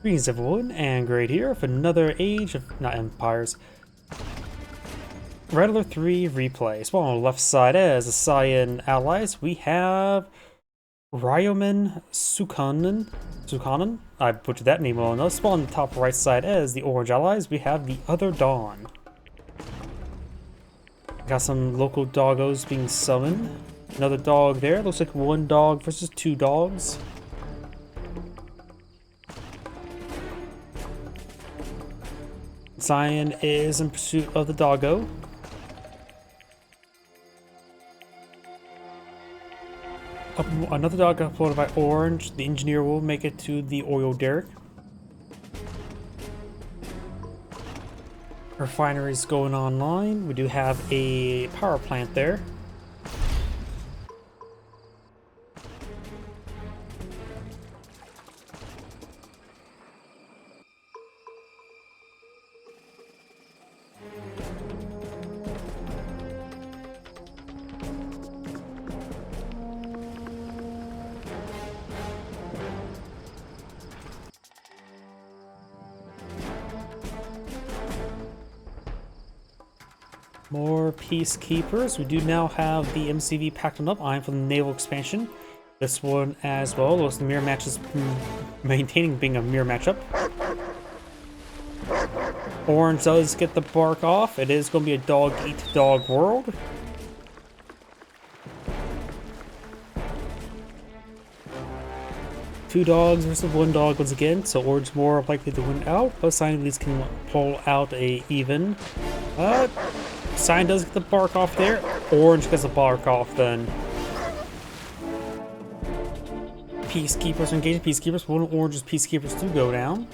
Greetings everyone, Angrade here for another Age of, not Empires, Rattler 3 replay. So on the left side as the Saiyan allies, we have Ryomen Sukanan. I butchered that name well enough. So on the top right side as the orange allies, we have the OtherDawn. Got some local doggos being summoned. Another dog there. Looks like one dog versus two dogs. Zion is in pursuit of the doggo. Another dog got uploaded by Orange. The engineer will make it to the oil derrick. Refinery's going online. We do have a power plant there. More peacekeepers. We do now have the MCV packed on up. I'm from the naval expansion. This one as well. Looks the mirror match is maintaining being a mirror matchup. Orange does get the bark off. It is going to be a dog eat dog world. Two dogs versus one dog once again, so Orange more likely to win out. Both sides of these can pull out a even. Sign does get the bark off there. Orange gets the bark off then. Peacekeepers engage peacekeepers. One of Orange's peacekeepers do go down.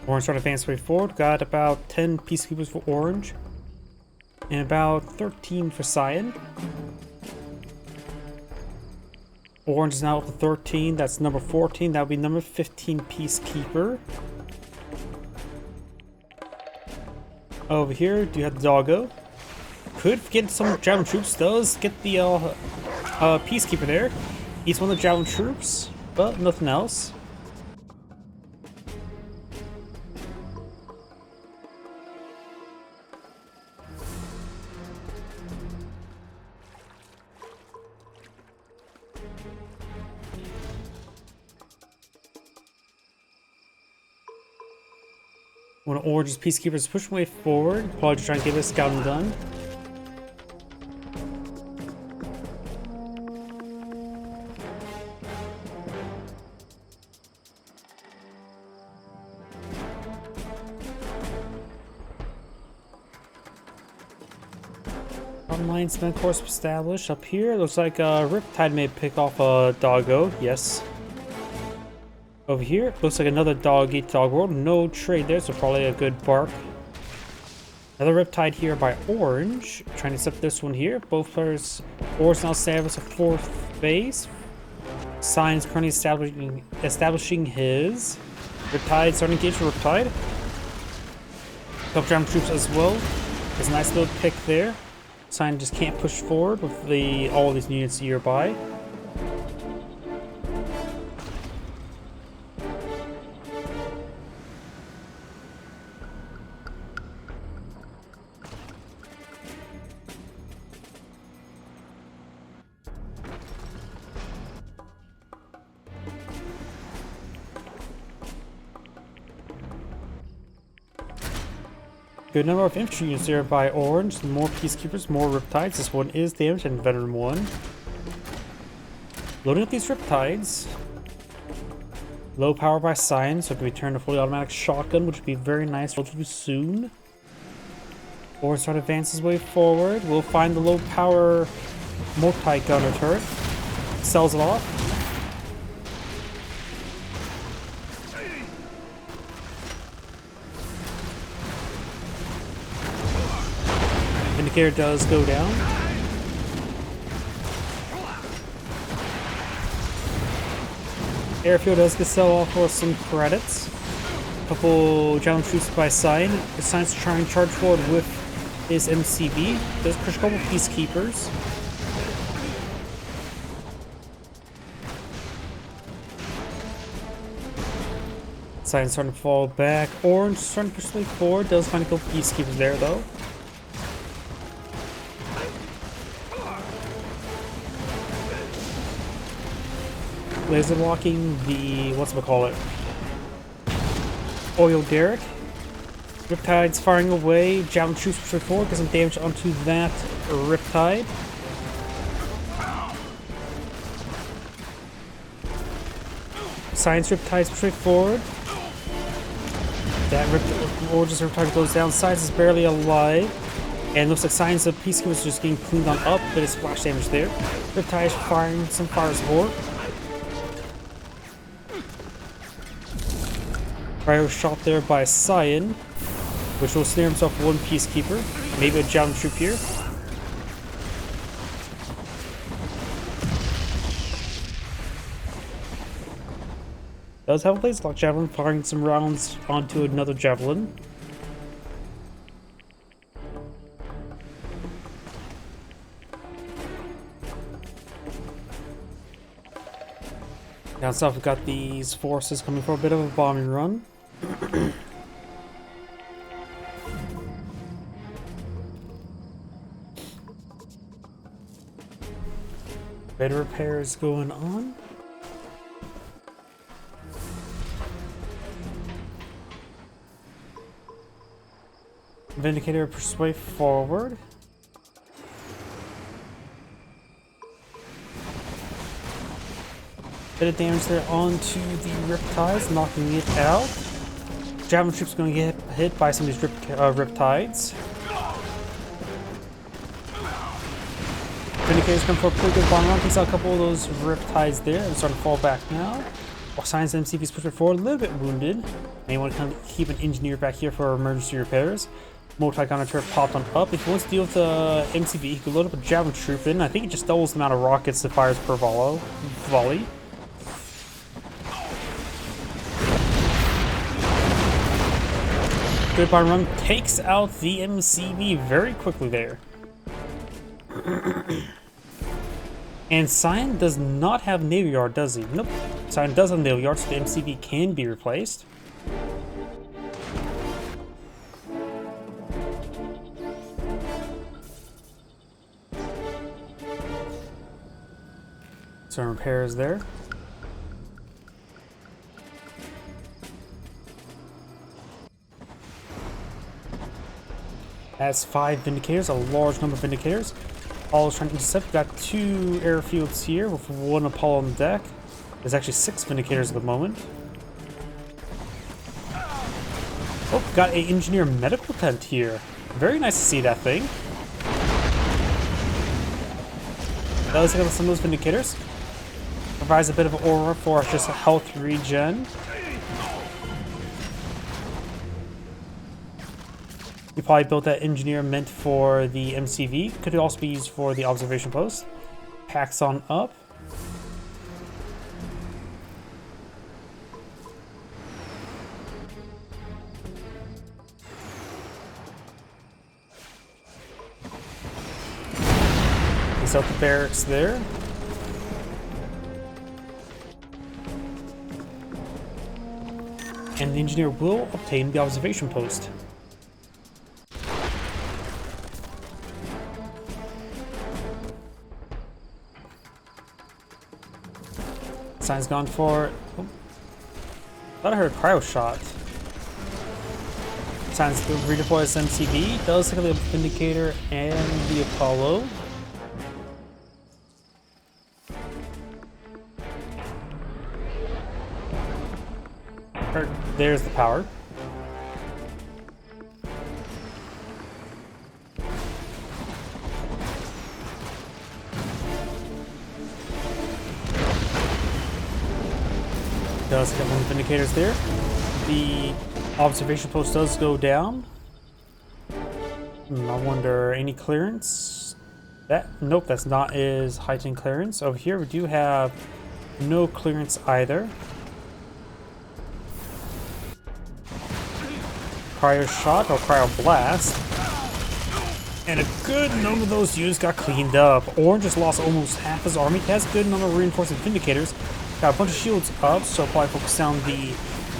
Orange trying to advance way forward. Got about 10 peacekeepers for Orange. And about 13 for Cyan. Orange is now up to 13. That's number 14. That would be number 15 Peacekeeper. Over here, do you have the doggo? Could get some Javelin troops. Does get the Peacekeeper there. He's one of the Javelin troops, but nothing else. One of Orange's peacekeepers pushing way forward. Probably just trying to get this scouting done. Online spend course established up here. Looks like Riptide may pick off a doggo. Yes. Over here, looks like another dog eat dog world. No trade there, so probably a good bark. Another Riptide here by Orange. Trying to set this one here. Both players. Orange now establishes a fourth base. Sign is currently establishing his. Riptide starting to engage with Riptide. Couple German troops as well. There's a nice little pick there. Sign just can't push forward with all these units nearby. Good number of infantry units there by Orange. More peacekeepers, more riptides. This one is damaged and veteran 1. Loading up these riptides. Low power by Cyan, so it can be turned to fully automatic shotgun, which would be very nice relatively soon. Orange start advances way forward. We'll find the low power multi-gunner turret. Sells it off. Indicator does go down. Airfield does get sell off for some credits. couple javelin troops by side. Decides to try and charge forward with his MCV. Does push a couple peacekeepers. Cyan's starting to fall back. Orange starting to push way forward. Does find a couple peacekeepers there though. Laser blocking the whatchamacallit? Oil derrick. Riptide's firing away. Javelin troops push forward, get some damage onto that Riptide. Science Riptide's push forward. That gorgeous Riptide goes down. Science is barely alive. And looks like Science of Peacekeeper is just getting cleaned on up, but it's splash damage there. Riptide's firing some fire support. Cryo shot there by Cyan, which will snare himself one peacekeeper. Maybe a javelin troop here. Does have a laser lock javelin, firing some rounds onto another javelin. Down south, we've got these forces coming for a bit of a bombing run. Bed repairs going on. Vindicator pushes way forward. Bit of damage there onto the Riptides, knocking it out. Javelin troops going to get hit by some of these Riptides. Vindicator's going for a pretty good bomb run. Takes out a couple of those Riptides there. They're starting to fall back now. While Science MCV's pushing forward, a little bit wounded. May want to kind of keep an engineer back here for emergency repairs. Multi-gunner turret popped on up. If he wants to deal with the MCV, he could load up a Javelin troop in. I think it just doubles the amount of rockets it fires per volley. Good bomb run takes out the MCV very quickly there. And Cyan does not have Navy Yard, does he? Nope. Cyan does have Navy Yard, so the MCV can be replaced. Some repairs there. Has 5 Vindicators, a large number of Vindicators. Apollo's trying to intercept. We've got 2 airfields here with 1 Apollo on the deck. There's actually 6 Vindicators at the moment. Oh, got a engineer medical tent here. Very nice to see that thing. Does get some of those Vindicators. Provides a bit of aura for just a health regen. You probably built that engineer meant for the MCV. Could also be used for the observation post. Packs on up. Takes out the barracks there. And the engineer will obtain the observation post. Sign's gone for. Oh, thought I heard a cryo shot. Sign's redeploy his MCV. Does take the Vindicator and the Apollo. There's the power. Does get one of the Vindicators there. The observation post does go down. I wonder, any clearance? Nope, that's not his heightened clearance. Over here we do have no clearance either. Cryo Shot or Cryo Blast. And a good number of those units got cleaned up. Orange just lost almost half his army. He has a good number of reinforcing Vindicators. Got a bunch of shields up, so probably focus on the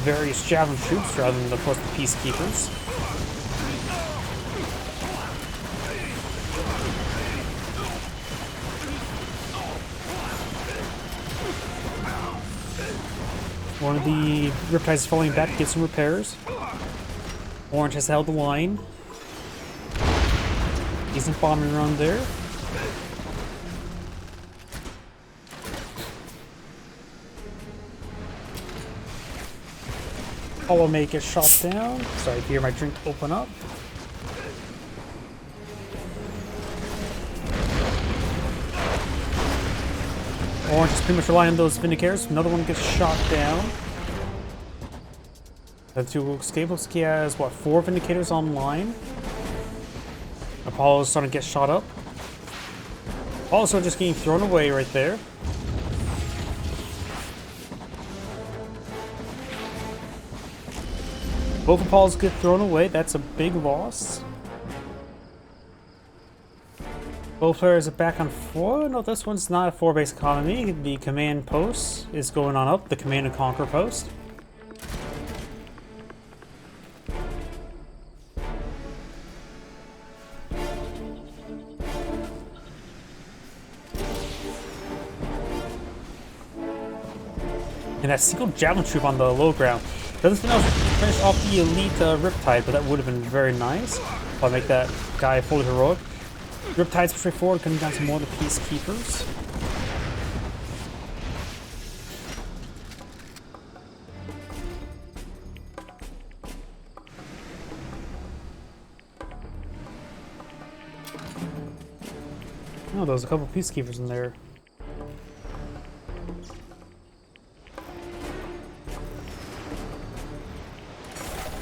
various Javelin troops rather than, of course, the Peacekeepers. One of the Riptides is falling back to get some repairs. Orange has held the line. Decent bombing run there. Apollo may get shot down. Sorry to hear my drink open up. Orange is pretty much relying on those Vindicators. Another one gets shot down. The two will escape. Looks like he has, what, 4 Vindicators online. Apollo's starting to get shot up. Also just getting thrown away right there. Both Apollos get thrown away. That's a big loss. Both players are back on 4. No, this one's not a 4-base economy. The command post is going on up. The command and conquer post. And that single Javelin troop on the low ground. Doesn't finish off the elite Riptide, but that would have been very nice. I'll make that guy fully heroic. Riptide's straightforward, coming down to more of the Peacekeepers. Oh, there's a couple Peacekeepers in there.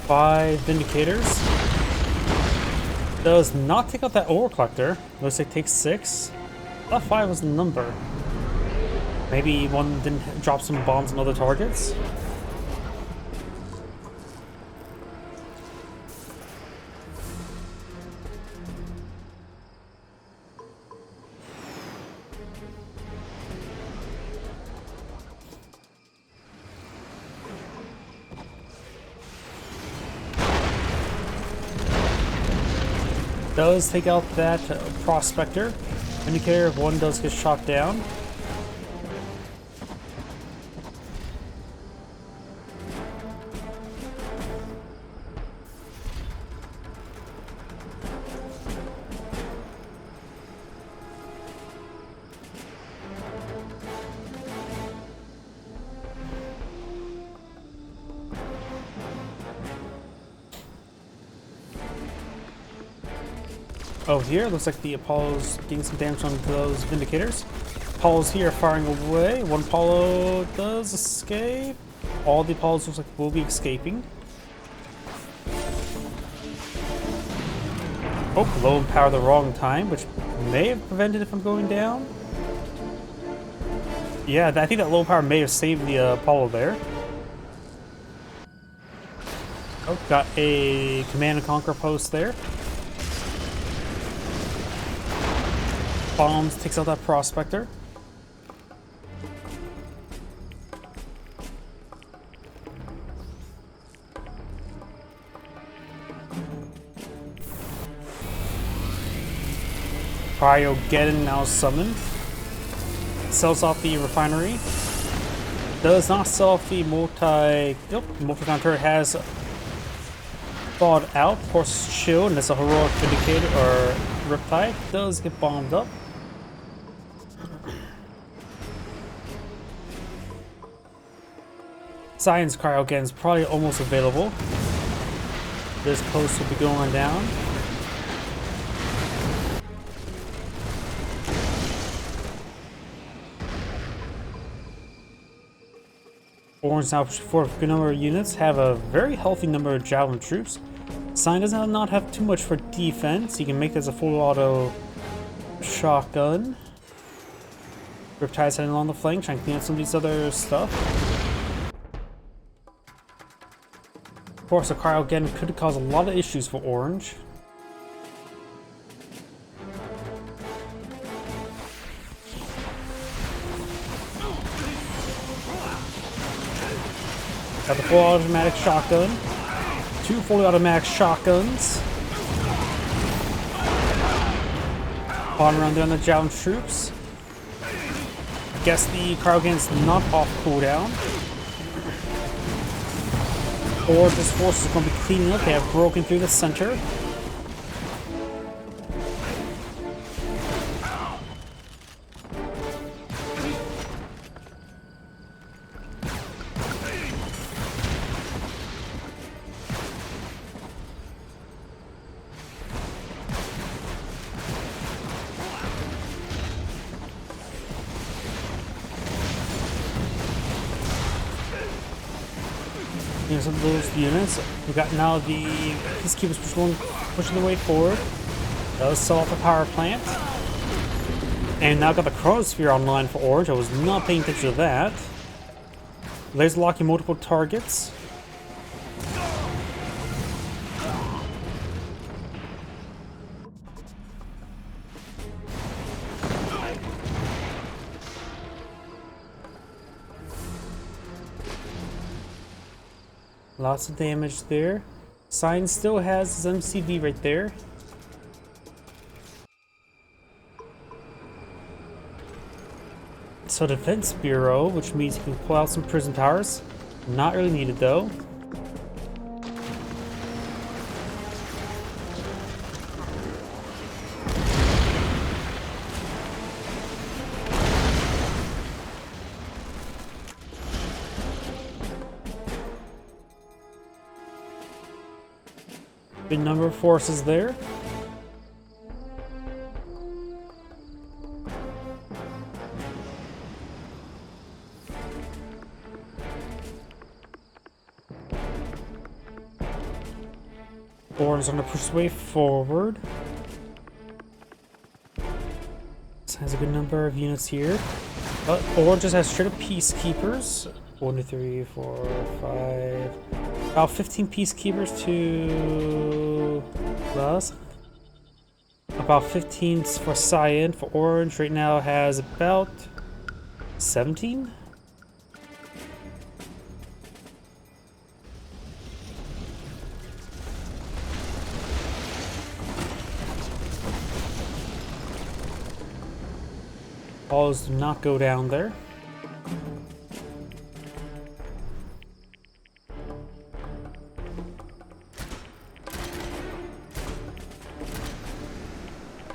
Five Vindicators. Does not take out that Ore Collector. Looks like it takes 6. I thought 5 was the number. Maybe one didn't drop some bombs on other targets. Does take out that Prospector. Indicator of 1 does get shot down. Over here, looks like the Apollo's getting some damage on those Vindicators. Apollo's here firing away. One Apollo does escape. All the Apollos looks like will be escaping. Oh, low in power the wrong time, which may have prevented it from going down. Yeah, I think that low power may have saved the Apollo there. Oh, got a command and conquer post there. Bombs takes out that Prospector. Ryomen now summoned. Sells off the refinery. Does not sell off the multi-counter has thawed out. Of course, shield, and it's a heroic Vindicator or Riptide. Does get bombed up. Science Cryogen is probably almost available. This post will be going down. Orange now for a good number of units have a very healthy number of Javelin troops. Sign does not have too much for defense. You can make this a full auto shotgun. Riptide's heading along the flank, trying to clean up some of these other stuff. course, a cryo again could cause a lot of issues for orange. Got the full automatic shotgun. 2 fully automatic shotguns. On around there on the Javelin troops. I guess the cryogan's not off cooldown. Or this force is going to be cleaning up. They have broken through the center. Here's some of those units. We got now the Peacekeepers pushing the way forward. Does sell off the power plant. And now got the Chronosphere online for orange. I was not paying attention to that. Laser locking multiple targets. Lots of damage there. Sign still has his MCV right there. So Defense Bureau, which means you can pull out some prison towers. Not really needed though. Good number of forces there. Orange on the push way forward. This has a good number of units here. But Orange just has straight up Peacekeepers. 1, 2, 3, 4, 5. About 15 Peacekeepers to plus. About 15 for Cyan. For Orange right now has about 17. Balls do not go down there.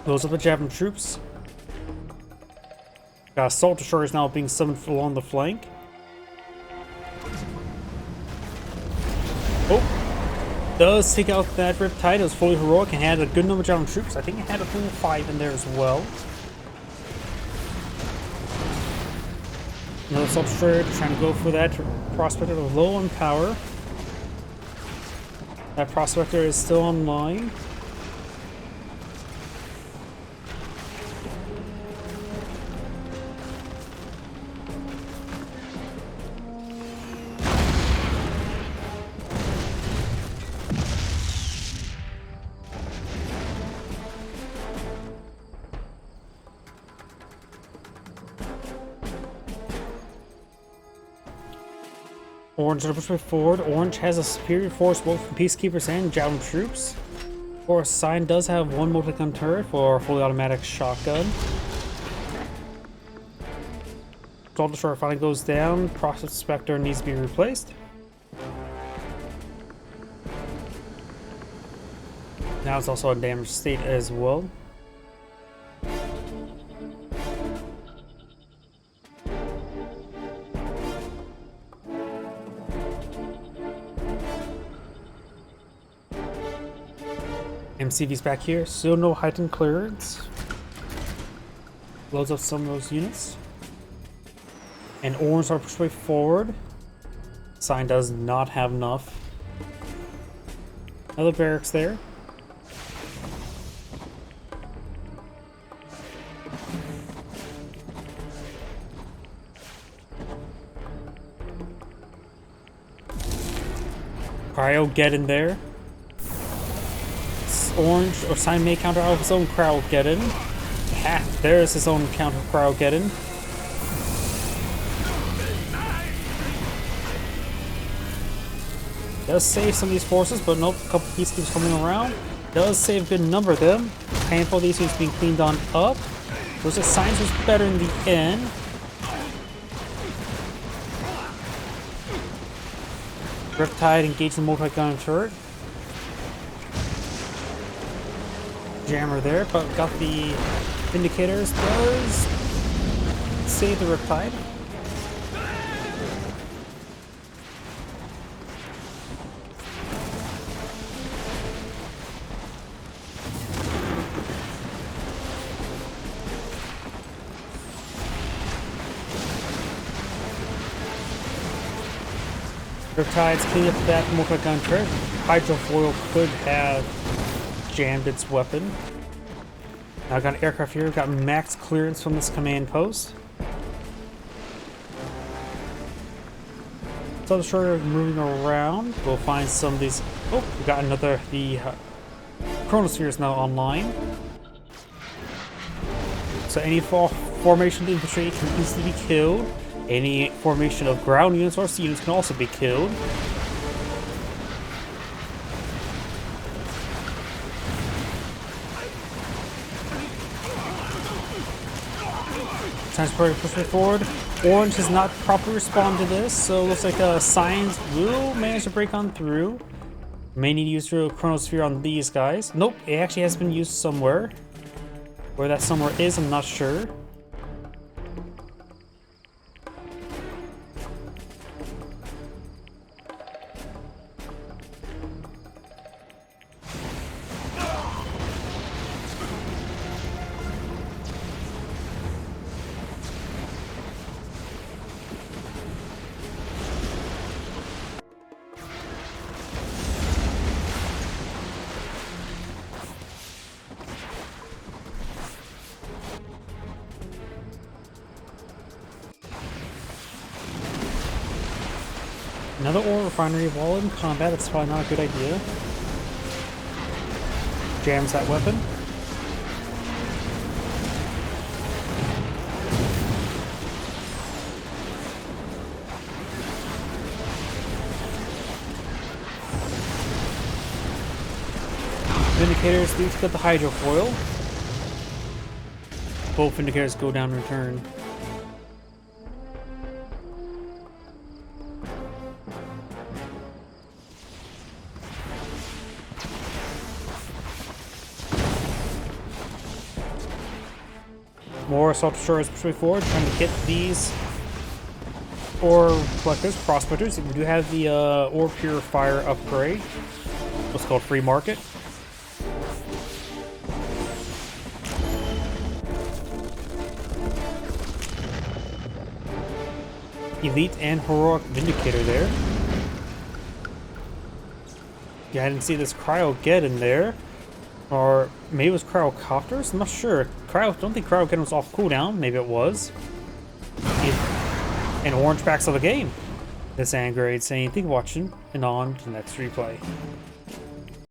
Those are the Javelin troops. Got assault destroyers now being summoned along the flank. Oh! Does take out that Riptide. It was fully heroic and had a good number of Javelin troops. I think it had a full 5 in there as well. Another assault destroyer trying to go for that Prospector low on power. That Prospector is still online. Orange on the push way forward. Orange has a superior force both from Peacekeepers and Javelin troops. Of course, Cyan does have 1 multi-gun turret for a fully automatic shotgun. Assault destroyer finally goes down. Prospector needs to be replaced. Now it's also in damaged state as well. MCV's back here, still no heightened clearance. Loads up some of those units. And Orange are pushed way forward. Cyan does not have enough. Another barracks there. Cryo, get in there. Orange or Sign may counter out of his own Cryo, get in. Ha! There's his own counter Cryo, get in. Does save some of these forces, but nope, a couple pieces keeps coming around. Does save a good number of them. A handful of these things being cleaned on up. Those signs was better in the end. Riptide engaged the multi-gun turret. Jammer there, but got the Vindicators. Does save the Riptide. Riptide's clean up that multi-gun turret. Hydrofoil could have jammed its weapon. Now I got an aircraft here, got max clearance from this command post. So sure moving around, we'll find some of these. Oh, we got another. The Chronosphere is now online. So any formation of infantry can easily be killed. Any formation of ground units or sea units can also be killed. Transport pushing forward. Orange has not properly responded to this, so it looks like Signs will manage to break on through. May need to use a Chronosphere on these guys. Nope, it actually has been used somewhere. Where that somewhere is, I'm not sure. Another ore refinery while in combat, that's probably not a good idea. Jams that weapon. Vindicators need to get the hydrofoil. Both Vindicators go down in turn. More assault destroyers pushing forward, trying to get these ore collectors, prospectors. We do have the ore purifier upgrade, what's called free market. Elite and heroic Vindicator there. Yeah, I didn't see this Cryo get in there. Or maybe it was Cryocopters? I'm not sure. Don't think Cryogen was off cooldown. Maybe it was. And orange backs of the game. This Angrade saying, thank you for watching, and on to the next replay.